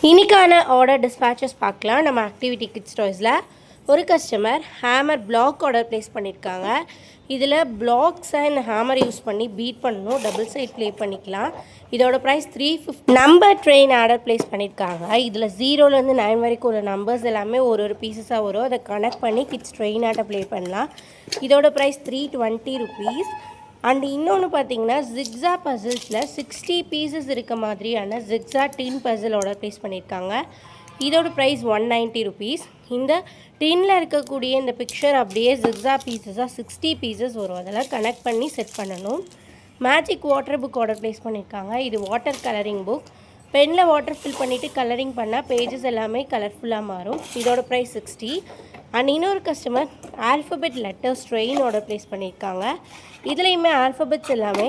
இன்றைக்கான order dispatches பார்க்கலாம். நம்ம ஆக்டிவிட்டி கிட்ஸ் டாய்ஸில் ஒரு customer hammer block order place பண்ணியிருக்காங்க. இதில் பிளாக்ஸை இந்த ஹேமர் யூஸ் பண்ணி பீட் பண்ணணும். டபுள் சைட் ப்ளே பண்ணிக்கலாம். இதோட price 350. Number train order place பண்ணியிருக்காங்க. இதில் 0லேருந்து 9 வரைக்கும் உள்ள நம்பர்ஸ் எல்லாமே ஒரு பீசஸாக வரும். அதை கனெக்ட் பண்ணி கிட்ஸ் ட்ரெயின் ஆர்டர் ப்ளே பண்ணலாம். இதோட ப்ரைஸ் 320 rupees. அண்ட் இன்னொன்று பார்த்தீங்கன்னா ஜிக்ஸா பசில்ஸில் 60 பீசஸ் இருக்க மாதிரியான ஜிக்ஸா டின் பசில் ஆர்டர் ப்ளேஸ் பண்ணியிருக்காங்க. இதோட ப்ரைஸ் 190 rupees. இந்த டின்னில் இருக்கக்கூடிய இந்த பிக்சர் அப்படியே ஜிக்ஸா பீசஸாக 60 பீசஸ் வரும். அதெல்லாம் கனெக்ட் பண்ணி செட் பண்ணணும். Magic water book order place பண்ணியிருக்காங்க. இது வாட்டர் கலரிங் புக். பெனில் வாட்டர் ஃபில் பண்ணிவிட்டு கலரிங் பண்ணால் பேஜஸ் எல்லாமே கலர்ஃபுல்லாக மாறும். இதோட ப்ரைஸ் 60. அண்ட் இன்னொரு customer alphabet letters train order place பண்ணியிருக்காங்க. இதுலேயுமே ஆல்ஃபபெட்ஸ் எல்லாமே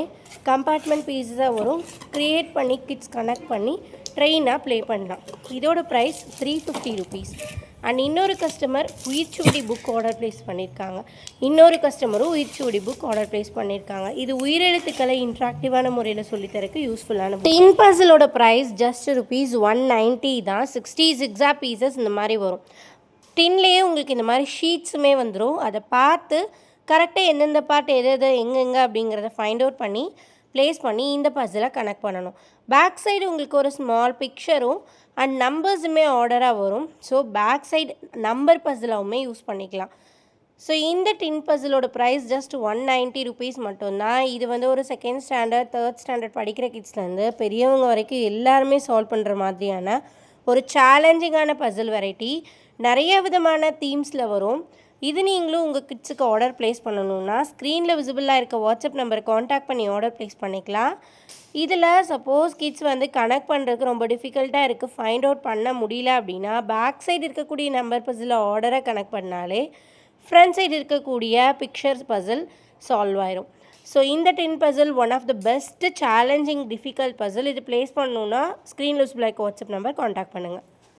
கம்பார்ட்மெண்ட் பீஸஸாக வரும். க்ரியேட் பண்ணி கிட்ஸ் கனெக்ட் பண்ணி ட்ரெயினாக ப்ளே பண்ணலாம். இதோட ப்ரைஸ் 350 rupees. அண்ட் இன்னொரு கஸ்டமர் உயிர்ச்சுவடி புக் ஆர்டர் ப்ளேஸ் பண்ணியிருக்காங்க. இன்னொரு கஸ்டமரும் உயிர்ச்சுவடி புக் ஆர்டர் ப்ளேஸ் பண்ணியிருக்காங்க. இது உயிரெழுத்துக்களை இன்ட்ராக்டிவான முறையில் சொல்லித்தரக்கு யூஸ்ஃபுல்லான டின் பசிலோட ப்ரைஸ் ஜஸ்ட் ₹190 தான். 60 ஜிக்ஸா பீசஸ் இந்த மாதிரி வரும். டின்லேயே உங்களுக்கு இந்த மாதிரி ஷீட்ஸுமே வந்துடும். அதை பார்த்து கரெக்டாக எந்தெந்த பார்ட் எது எங்கெங்கே அப்படிங்கிறத ஃபைண்ட் அவுட் பண்ணி ப்ளேஸ் பண்ணி இந்த பசிலை கனெக்ட் பண்ணணும். பேக் சைடு உங்களுக்கு ஒரு ஸ்மால் பிக்சரும் அண்ட் நம்பர்ஸுமே ஆர்டராக வரும். ஸோ பேக் சைடு நம்பர் பசிலாவுமே யூஸ் பண்ணிக்கலாம். ஸோ இந்த டின் பசிலோட ப்ரைஸ் ஜஸ்ட் 190 rupees மட்டும்தான். இது ஒரு செகண்ட் ஸ்டாண்டர்ட் தேர்ட் ஸ்டாண்டர்ட் படிக்கிற கிட்ஸ்லேருந்து பெரியவங்க வரைக்கும் எல்லாருமே சால்வ் பண்ணுற மாதிரியான ஒரு சேலஞ்சிங்கான பசில் வெரைட்டி. நிறைய விதமான தீம்ஸில் வரும். இது நீங்களும் உங்கள் கிட்ஸுக்கு ஆர்டர் ப்ளேஸ் பண்ணணுன்னா ஸ்க்ரீனில் விசிபிளாக இருக்க வாட்ஸ்அப் நம்பரை காண்டாக்ட் பண்ணி ஆர்டர் ப்ளேஸ் பண்ணிக்கலாம். இதில் சப்போஸ் கிட்ஸ் கனெக்ட் பண்ணுறதுக்கு ரொம்ப டிஃபிகல்ட்டாக இருக்குது, ஃபைண்ட் அவுட் பண்ண முடியல அப்படின்னா பேக் சைடு இருக்கக்கூடிய நம்பர் பசில் ஆர்டரை கனெக்ட் பண்ணாலே ஃப்ரண்ட் சைடு இருக்கக்கூடிய பிக்சர்ஸ் பசில் சால்வ் ஆயிரும். ஸோ இந்த tin puzzle one of the best challenging difficult puzzle. இது ப்ளேஸ் பண்ணணுன்னா ஸ்க்ரீனில் விசிபிளாக இருக்க வாட்ஸ்அப் நம்பர் காண்டாக்ட் பண்ணுங்கள்.